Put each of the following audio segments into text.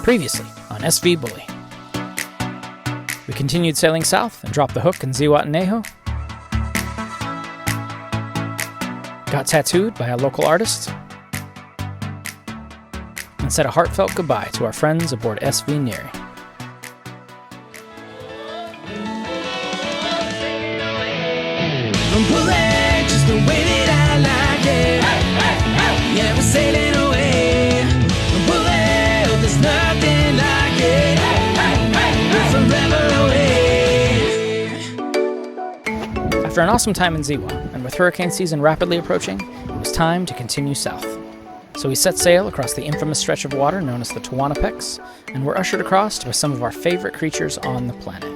Previously on SV Bully. We continued sailing south and dropped the hook in Zihua and Neho. Got tattooed by a local artist. And said a heartfelt goodbye to our friends aboard SV Neri. I'm pulling just the way that I like it. Yeah, we're sailing away. I'm pulling, there's nothing like it. We're forever away. After an awesome time in Zihua, and with hurricane season rapidly approaching, it was time to continue south. So we set sail across the infamous stretch of water known as the Taiwanese, and were ushered across by some of our favorite creatures on the planet.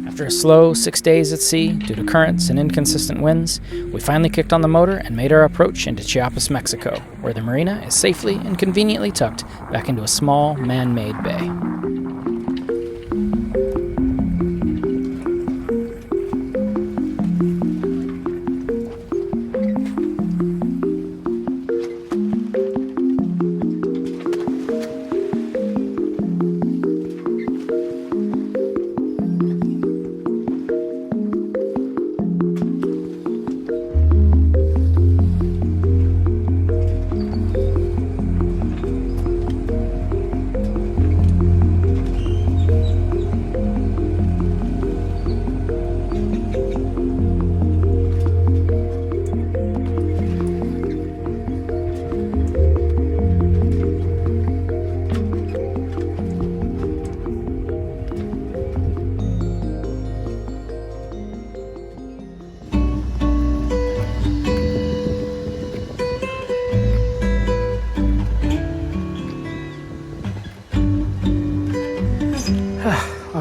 After a slow 6 days at sea, due to currents and inconsistent winds, we finally kicked on the motor and made our approach into Chiapas, Mexico, where the marina is safely and conveniently tucked back into a small, man-made bay.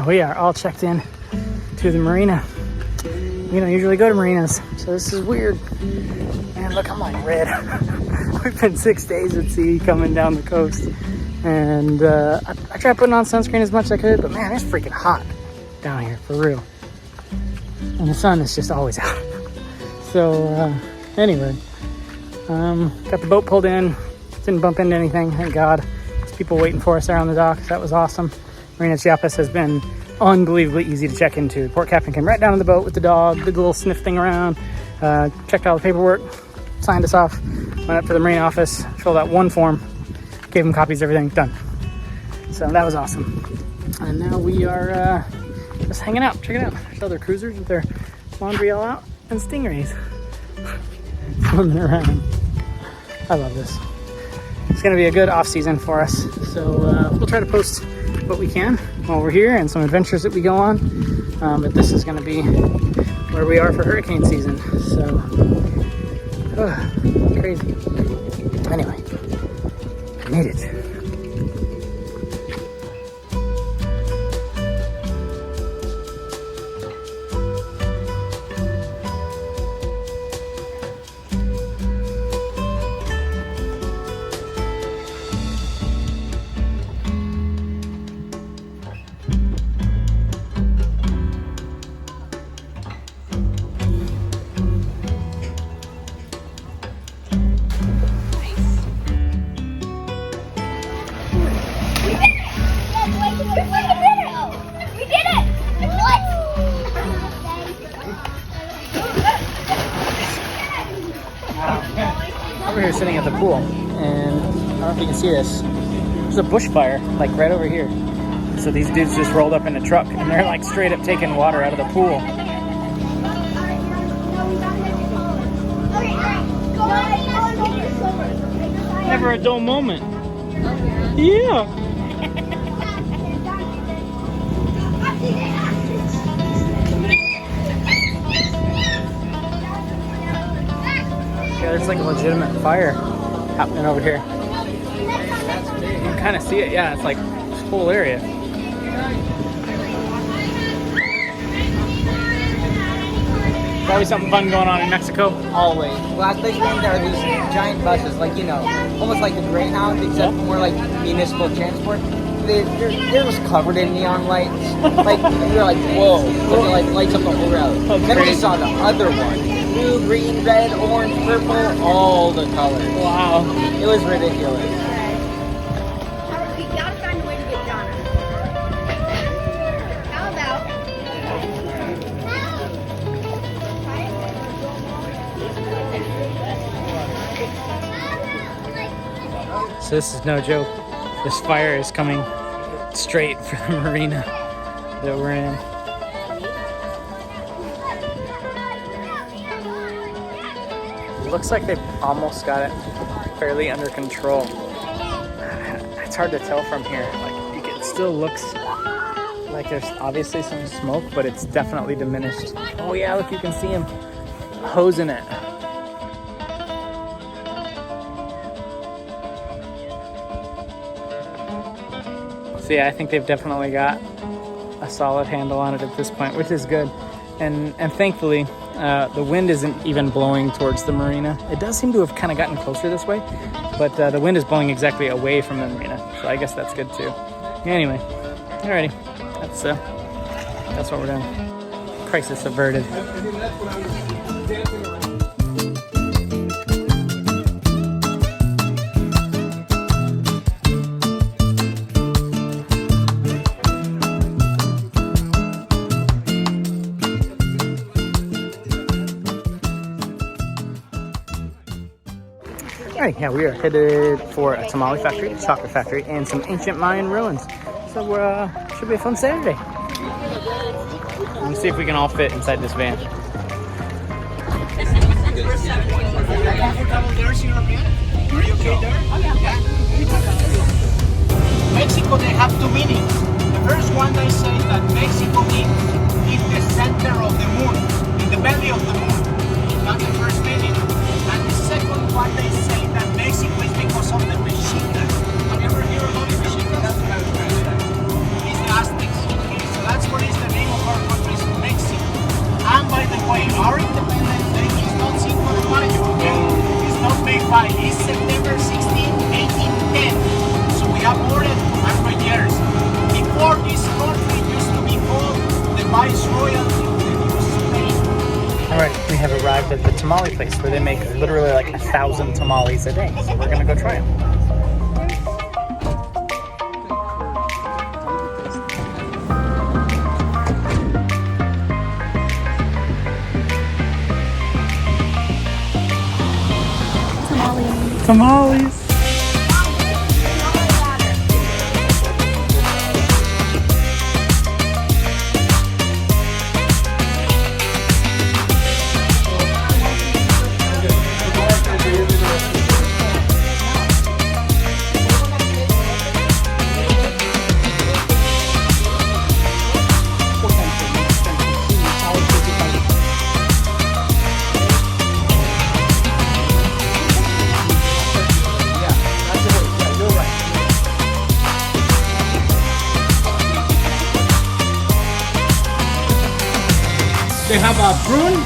We are all checked in to the marina. We don't usually go to marinas, so this is weird. Man, look, I'm like red. We've been 6 days at sea coming down the coast. And I tried putting on sunscreen as much as I could, but man, it's freaking hot down here, for real. And the sun is just always out. So anyway, got the boat pulled in. Didn't bump into anything, thank God. There's people waiting for us there on the dock. That was awesome. Marina Chiapas has been unbelievably easy to check into. The port captain came right down to the boat with the dog, did the little sniff thing around, checked all the paperwork, signed us off, went up to the marina office, filled out one form, gave him copies of everything, done. So that was awesome. And now we are just hanging out. Check it out. There's other cruisers with their laundry all out and stingrays swimming around. I love this. It's going to be a good off season for us. So we'll try to post what we can while we're here and some adventures that we go on. But this is going to be where we are for hurricane season. So crazy. Anyway, I made it. here sitting at the pool, and I don't know if you can see this. There's a bushfire, like right over here. So these dudes just rolled up in a truck, and they're like straight up taking water out of the pool. Never a dull moment. Yeah. Yeah, there's like a legitimate fire happening over here. You can kind of see it. Yeah, it's like this whole area. Always something fun going on in Mexico. Always. Last place we went, there are these giant buses, like, you know, almost like a Greyhound, except more like municipal transport. They're just covered in neon lights. Like, you're like, whoa. Because it like lights up the whole road. Then we saw the other one. Blue, green, red, orange, purple, all the colors. Wow. It was ridiculous. We gotta find a way to get Donna. How about? So this is no joke. This fire is coming straight from the marina that we're in. It looks like they've almost got it fairly under control. It's hard to tell from here. Like, it still looks like there's obviously some smoke, but it's definitely diminished. Oh yeah, look, you can see him hosing it. So yeah, I think they've definitely got a solid handle on it at this point, which is good. And thankfully, the wind isn't even blowing towards the marina. It does seem to have kind of gotten closer this way, but the wind is blowing exactly away from the marina. So I guess that's good too. Anyway, alrighty, that's what we're doing. Crisis averted. Alright, yeah, we are headed for a tamale factory, a chocolate factory, and some ancient Mayan ruins. So should be a fun Saturday. Let's see if we can all fit inside this van. Mexico, they have two meanings. The first one, they say that Mexico means in the center of the moon, in the belly of the moon. That's the first meaning. And the second one, they say that Mexico is because of the Mexicans. Have you ever heard about the Mexicans? It's the Aztecs. Okay, so that's what is the name of our country, is Mexico. And by the way, our Independence Day is not 5 de Mayo, okay? It's not May 5, it's September 16, 1810. So we have more than 200 years. Before this country used to be called the Viceroyalty of the New Spain. Alright, we have arrived at the tamale place where they make literally like 1,000 tamales a day. So we're gonna go try them. Tamales. They have a prune,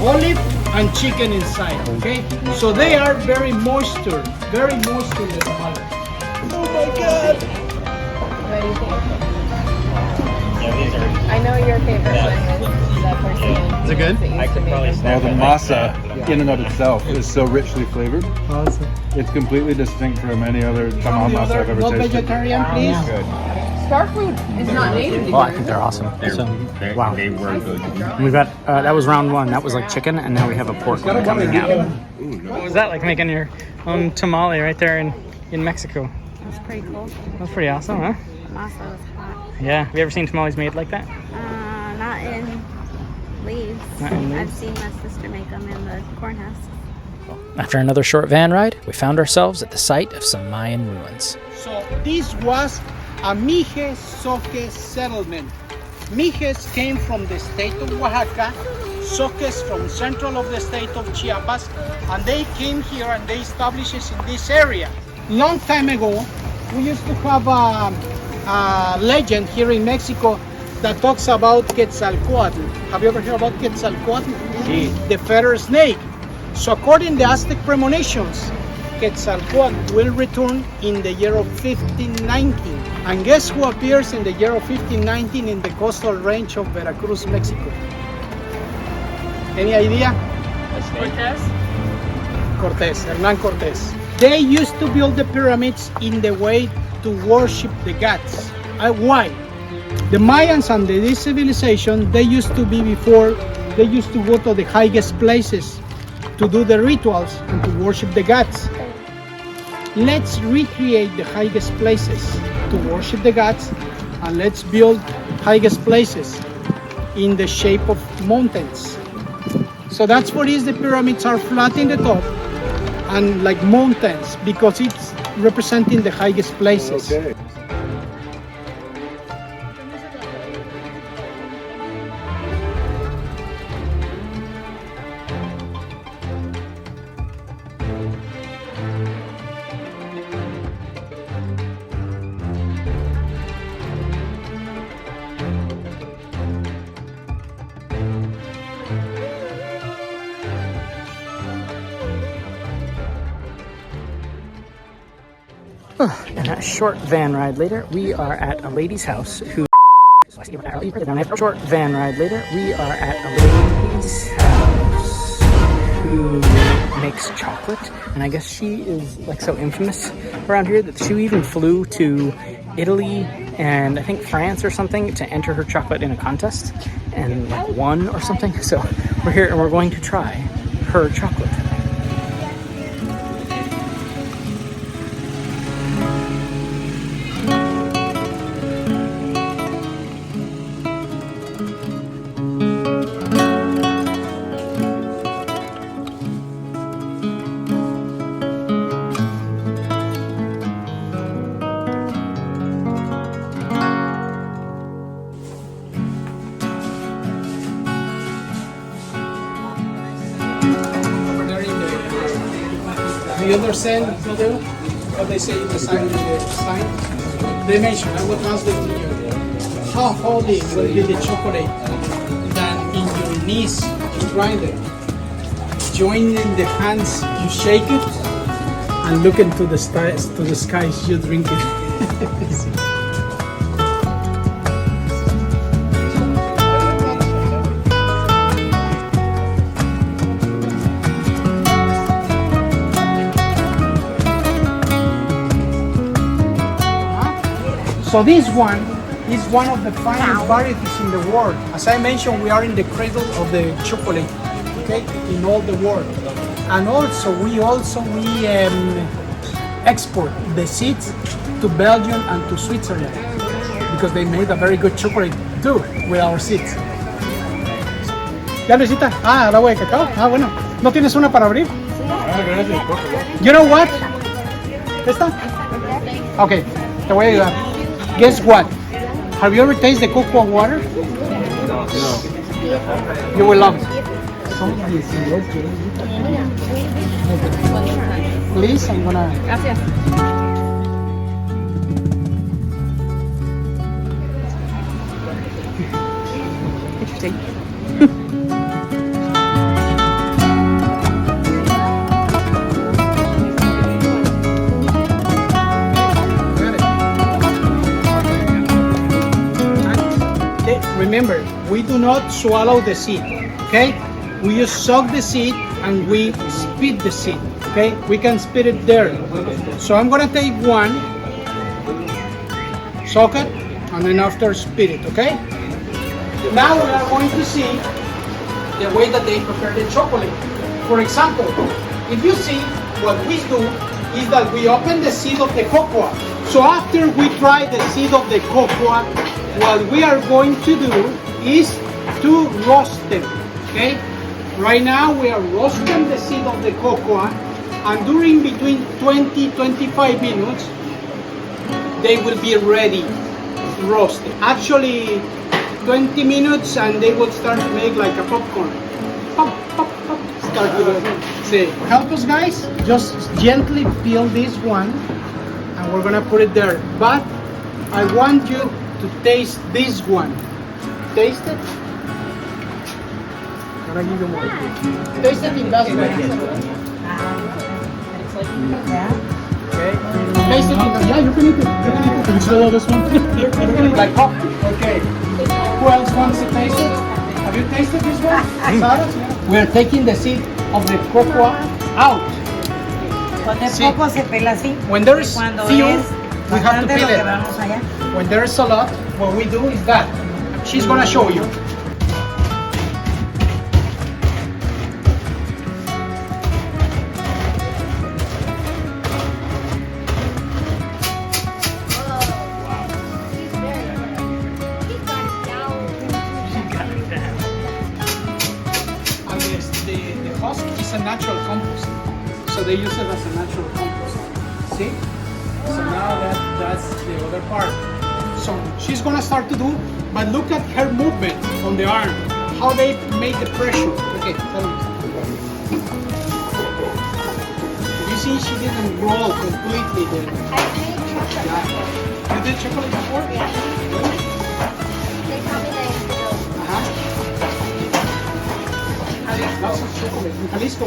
olive, and chicken inside, okay? So they are very moisture, the tamales. Oh my God! What do you think? I know your favorite one was that porcelain. Is it good? I could probably Well, the masa in and of itself is so richly flavored. Awesome. It's completely distinct from any other tamal masa I've ever No tasted. vegetarian, please. Good. Star food is not native. Oh, I think they're awesome. So, wow. They were good. We've got, that was round one. That was like chicken, and now we have a pork one coming out. What was that like, making your own tamale right there in Mexico? That's pretty cool. That's pretty awesome, huh? Masa was hot. Yeah. Have you ever seen tamales made like that? Not in leaves. Not in leaves? I've seen my sister make them in the corn husk. After another short van ride, we found ourselves at the site of some Mayan ruins. So this was a Mijes Soques settlement. Mijes came from the state of Oaxaca, Soques from central of the state of Chiapas, and they came here and they established in this area. Long time ago, we used to have a legend here in Mexico that talks about Quetzalcoatl. Have you ever heard about Quetzalcoatl? The feather snake. So according to the Aztec premonitions, Quetzalcoatl will return in the year of 1519. And guess who appears in the year of 1519 in the coastal range of Veracruz, Mexico? Any idea? Cortés, Hernán Cortés. They used to build the pyramids in the way to worship the gods. Why? The Mayans and this civilization, they used to go to the highest places to do the rituals and to worship the gods. Let's recreate the highest places to worship the gods, and let's build highest places in the shape of mountains. So that's what is the pyramids are flat in the top and like mountains, because it's representing the highest places. Okay. And a short van ride later, we are at a lady's house who... Short van ride later, we are at a lady's house who makes chocolate. And I guess she is like so infamous around here that she even flew to Italy and I think France or something to enter her chocolate in a contest and like won or something. So we're here and we're going to try her chocolate. Do you understand what they say in the sign? They mention, I will translate to you. How holy will be the chocolate than in your knees you grind it. Joining the hands, you shake it, and look into the skies, you drink it. So this one is one of the finest varieties in the world. As I mentioned, we are in the cradle of the chocolate, okay, in all the world. And also we export the seeds to Belgium and to Switzerland because they made a very good chocolate too with our seeds. ¿Ya necesitas? Ah, el agua de cacao. Ah, bueno. ¿No tienes una para abrir? You know what? ¿Esta? Okay, te voy a ayudar. Guess what? Have you ever tasted the cocoa water? No. You will love it. Please, I'm gonna... Gracias. Interesting. Remember, we do not swallow the seed, okay? We just suck the seed and we spit the seed, okay? We can spit it there. So I'm gonna take one, suck it, and then after spit it, okay? Now we are going to see the way that they prepare the chocolate. For example, if you see, what we do is that we open the seed of the cocoa. So after we dry the seed of the cocoa, what we are going to do is to roast them, okay? Right now we are roasting the seed of the cocoa, and during between 20-25 minutes, they will be ready roasted. Actually, 20 minutes and they will start to make like a popcorn. Pop, pop, pop. Start with it. Say, help us guys, just gently peel this one and we're gonna put it there. But I want you to taste this one. Taste it. I'm gonna give you more. Taste it in that way. Okay. Taste it in that. Yeah, you can eat it. You can eat it. Can you swallow this one? Like pop. Okay. Who else wants to taste it? Have you tasted this one? Sarah? We are taking the seed of the cocoa out. Cuando es Sí. poco se pela así. When there is Cuando few, es we have to bastante peel lo que it. vamos allá. When there is a lot, what we do is that. She's gonna show you. And the husk is a natural compost. So they use it as a natural compost. See? So now that's the other part. So she's gonna start to do, but look at her movement on the arm, how they make the pressure. Okay, tell me. You see, she didn't roll completely there. I made chocolate. Yeah. You did chocolate before? Yeah. They probably didn't do. Lots of chocolate. In Jalisco,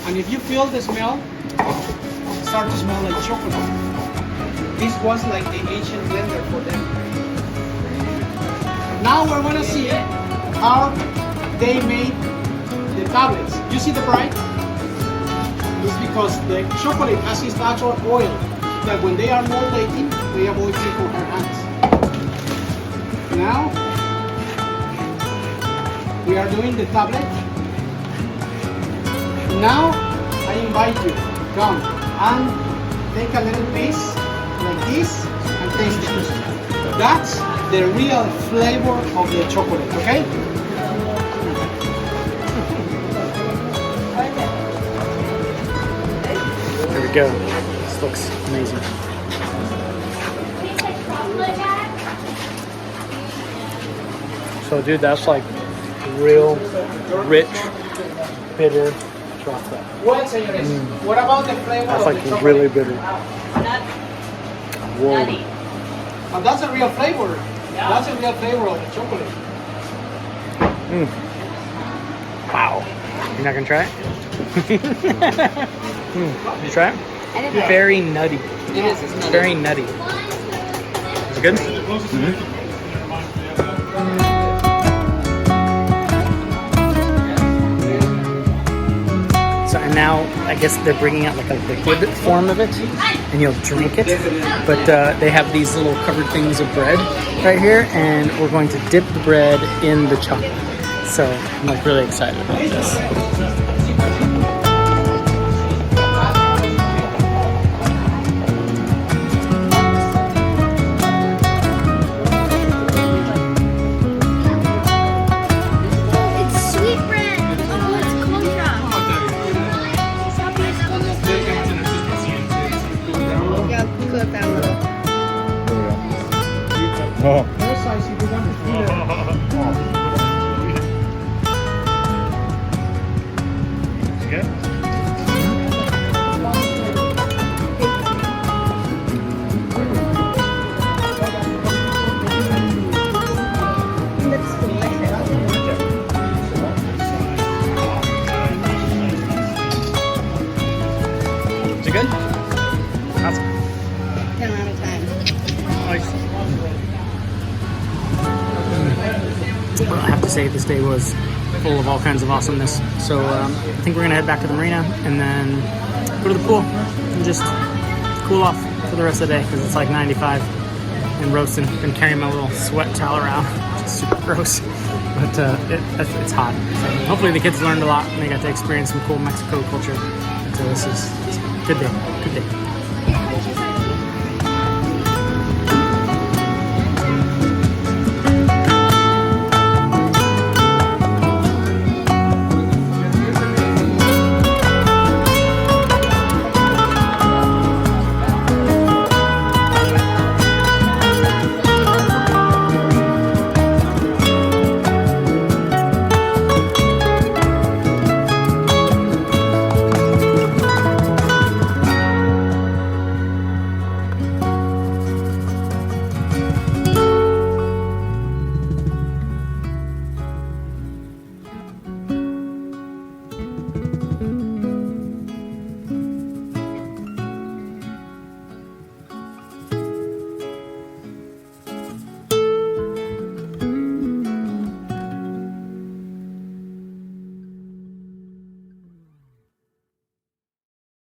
and if you feel the smell, it starts to smell like chocolate. This was like the ancient blender for them. Now we're gonna see how they made the tablets. You see the bright? It's because the chocolate has its natural oil that when they are more baking, they avoid taking her hands. Now we are doing the tablet. Now I invite you, come and take a little piece like this and taste it. That's the real flavor of the chocolate, okay? Here we go. This looks amazing. So dude, that's like real rich, bitter chocolate. Well, señores, what about the flavor That's of like the chocolate? really bitter. Whoa. But that's a real flavor. That's a real flavor of the chocolate. Wow. You're not gonna try it? You try it? Very nutty. It is. It's It's not very nutty. Is it good? So and now I guess they're bringing out like a liquid form of it, and you'll drink it. But they have these little covered things of bread right here, and we're going to dip the bread in the chocolate. So I'm like really excited about this. It's sweet bread. Oh, it's contra. Oh. Your size if you want to do Is it good? Awesome. 10 out of 10. Nice. Well, I have to say this day was full of all kinds of awesomeness. So I think we're gonna head back to the marina and then go to the pool and just cool off for the rest of the day because it's like 95 and roasting. Been carrying my little sweat towel around, which is super gross, but it's hot. So hopefully the kids learned a lot and they got to experience some cool Mexico culture. So this is good day, good day.